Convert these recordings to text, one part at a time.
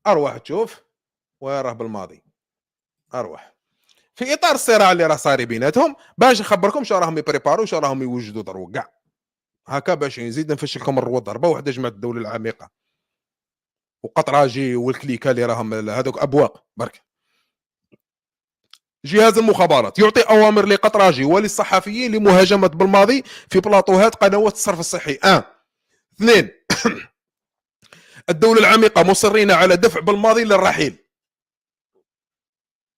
اروح تشوف وين راه بالماضي، اروح في اطار الصراع اللي راه صاري بيناتهم باش نخبركم شنو راهم يبريبارو شنو راهم يوجدوا دروك كاع هكا باش نزيد نفشلكم الرواد ضربه واحده جماعه الدوله العميقه وقطراجي والكليكه اللي راهم هذوك ابواق برك. جهاز المخابرات يعطي اوامر لقطراجي وللصحفيين لمهاجمه بالماضي في بلاطوهات قنوات الصرف الصحي. 2 الدوله العميقه مصرين على دفع بالماضي للرحيل.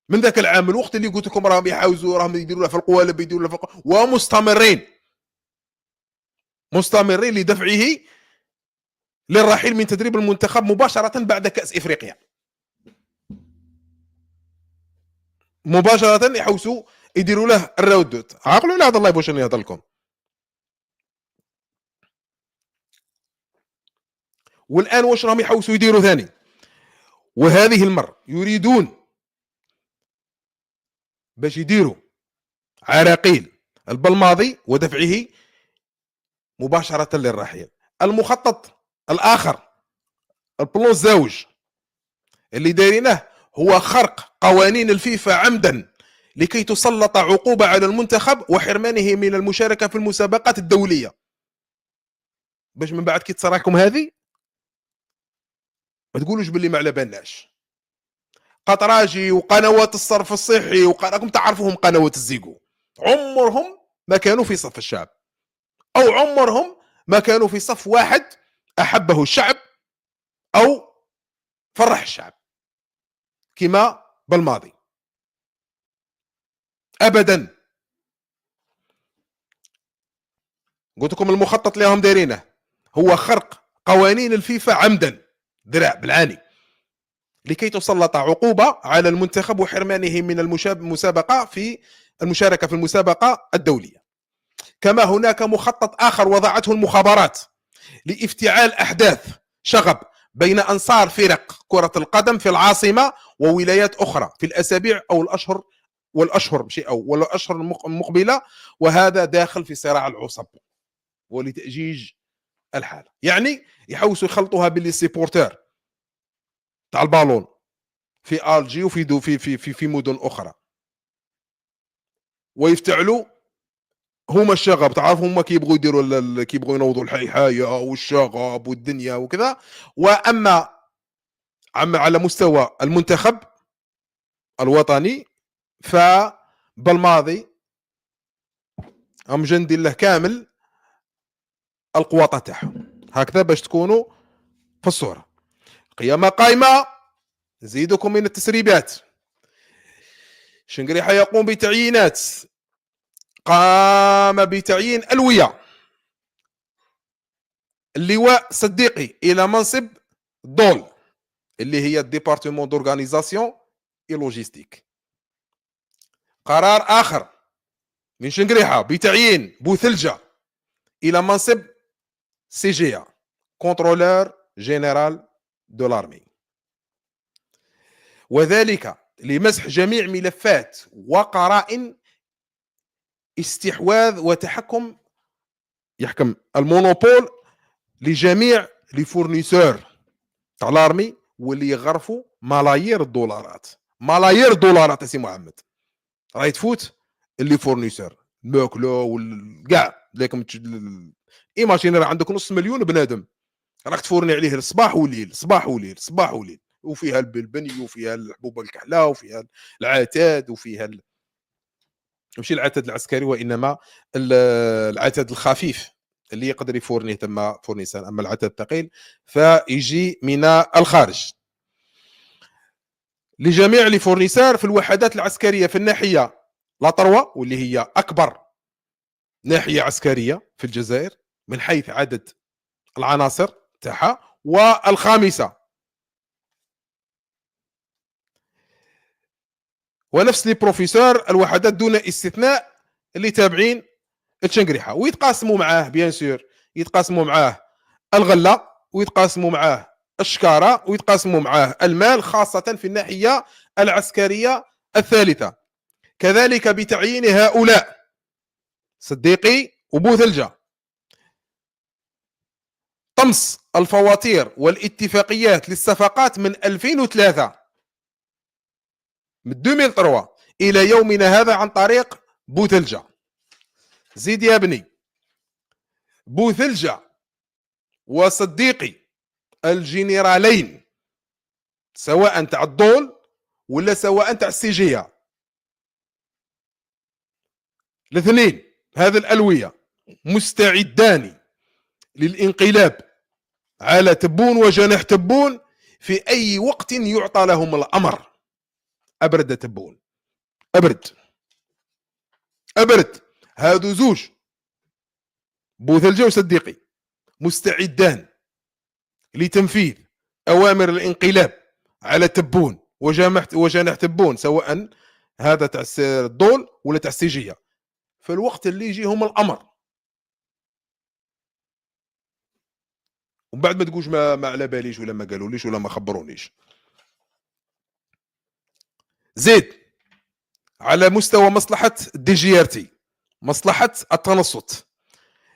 من ذاك العام الوقت اللي قلت لكم راهم يحاوزوا راهم يديروا في القوالب يديروا في ومستمرين لدفعه للرحيل من تدريب المنتخب مباشره بعد كاس افريقيا. مباشره يحوسوا يديروا له الراودوت. عقلوا لا هذا الله يبوش يهضر لكم. والان واش راهم يحوسوا يديروا ثاني؟ وهذه المره يريدون باش يديروا عراقيل البلماضي ودفعه مباشره للرحيل. المخطط الاخر البلون الزوج اللي دايرينه هو خرق قوانين الفيفا عمدا لكي تسلط عقوبة على المنتخب وحرمانه من المشاركة في المسابقات الدولية، باش من بعد كي تصراكم هذه ما تقولوش باللي ما على بالناش. قطراجي وقنوات الصرف الصحي راكم تعرفوهم قنوات الزيكو عمرهم ما كانوا في صف الشعب، او عمرهم ما كانوا في صف واحد احبه الشعب او فرح الشعب كما بالماضي ابدا. قلت لكم المخطط اللي هم دايرينه هو خرق قوانين الفيفا عمدا ذراع بالعاني لكي تسلط عقوبة على المنتخب وحرمانه من المسابقة في المشاركة في المسابقة الدولية. كما هناك مخطط آخر وضعته المخابرات لافتعال أحداث شغب بين أنصار فرق كرة القدم في العاصمة وولايات أخرى في الأسابيع أو الأشهر والأشهر المقبلة، وهذا داخل في صراع العصب ولتأجيج الحالة. يعني يحوسوا يخلطوها باللي سيبورتير تاع البالون في الجي وفي دو في مدن اخرى، ويفتعلوا هما الشغب. تعرف هما كيبغوا يديروا كيبغوا ينوضوا الحيحايه والشغب والدنيا وكذا. واما على مستوى المنتخب الوطني فبالماضي هم جندي له كامل القواطه تاعهم هكذا باش تكونوا في الصوره. قيامه قائمه. نزيدكم من التسريبات. شنقريحه يقوم بتعيينات. قام بتعيين الوية اللواء صديقي الى منصب دول اللي هي الديبارتمون دورغانيزاسيون اي لوجيستيك. قرار اخر من شنقريحه بتعيين بوثلجه الى منصب سي جي ا كونترولور جنرال دو لارمي، وذلك لمسح جميع ملفات وقرائن استحواذ وتحكم يحكم المونوبول لجميع لي فورنيسور تاع لارمي واللي يغرفوا ملايير الدولارات سي محمد راهي تفوت اللي فورنيسور الماكله والكاع لكم ايماجيني راه عندك نص مليون بنادم راك تفورني عليه الصباح والليل صباح وليل صباح وليل، وفيها البلبني وفيها الحبوب الكحله وفيها العتاد وفيها ماشي العتاد العسكري وانما العتاد الخفيف اللي يقدر يفورني تما فورنيسان. اما العتاد الثقيل فيجي من الخارج. لجميع لي فورنيسار في الوحدات العسكريه في الناحيه لا تروى واللي هي اكبر ناحيه عسكريه في الجزائر من حيث عدد العناصر تاعها، والخامسه ونفس لي بروفيسور الوحدات دون استثناء اللي تابعين الشنقريحه، ويتقاسموا معاه بيان سور يتقاسموا معاه الغله ويتقاسموا معاه الشكاره ويتقاسموا معاه المال خاصه في الناحيه العسكريه الثالثه. كذلك بتعيين هؤلاء صديقي وبوثلجه طمس الفواتير والاتفاقيات للصفقات من 2003 من 2003 إلى يومنا هذا عن طريق بوثلجة. زيد يا ابني، بوثلجة وصديقي الجنرالين سواء تاع الضول ولا سواء تاع السيجية، الاثنين هذه الألوية مستعدان للانقلاب على تبون وجناح تبون في أي وقت يعطى لهم الأمر. أبرد تبون، أبرد أبرد. هادو زوج، بوثلجة وصديقي، مستعدان لتنفيذ أوامر الانقلاب على تبون وجناح تبون، سواء هذا تاع الضول ولا تاع السيجية، في الوقت اللي يجيهم الأمر. ومن بعد ما تقولش ما على باليش ولا ما قالوليش ولا ما خبرونيش. زيد على مستوى مصلحة دي جي ار تي، مصلحة التنصت،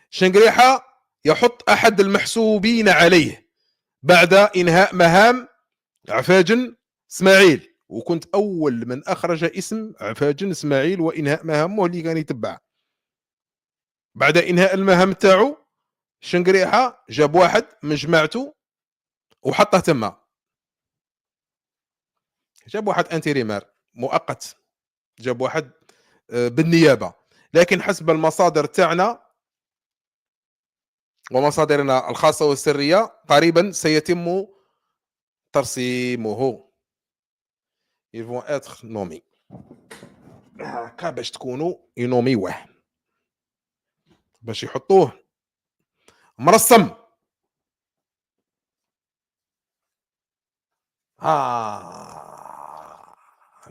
شنقريحة يحط أحد المحسوبين عليه بعد إنهاء مهام عفاجن اسماعيل، وكنت أول من أخرج اسم عفاجن اسماعيل وإنهاء مهامه اللي كان يتبع. بعد إنهاء المهام تاعو شنقريحة جاب واحد من جماعته وحطه تما، جاب واحد انتريمار مؤقت، جاب واحد بالنيابة، لكن حسب المصادر تاعنا ومصادرنا الخاصة والسرية قريبا سيتم ترسيمه. ils vont être nommés هكا باش تكونوا ينوميوه، باش يحطوه مرسم.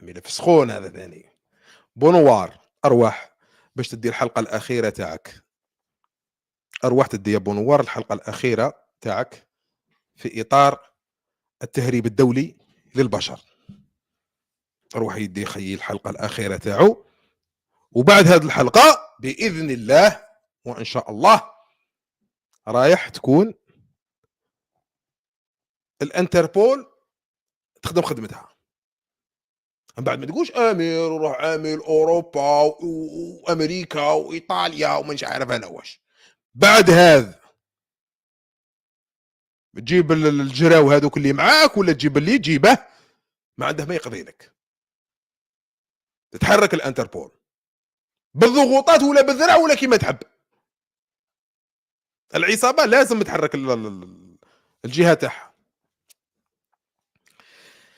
ملف سخون هذا ثاني. بونوار ارواح باش تدي الحلقه الاخيره تاعك، ارواح تدي يا بونوار الحلقه الاخيره تاعك في اطار التهريب الدولي للبشر. روح يدي خيي الحلقه الاخيره تاعو، وبعد هذه الحلقه باذن الله وان شاء الله رايح تكون الانتربول تخدم خدمتها. من بعد ما تقولش امير وروح عامل اوروبا وامريكا وايطاليا ومش عارف انا واش. بعد هذا تجيب الجراو هذوك اللي معاك ولا تجيب اللي تجيبه ما عنده ما يقضي لك. تتحرك الانتربول بالضغوطات ولا بالذرع ولا كيما تحب. العصابه لازم تحرك الجهه تاعها.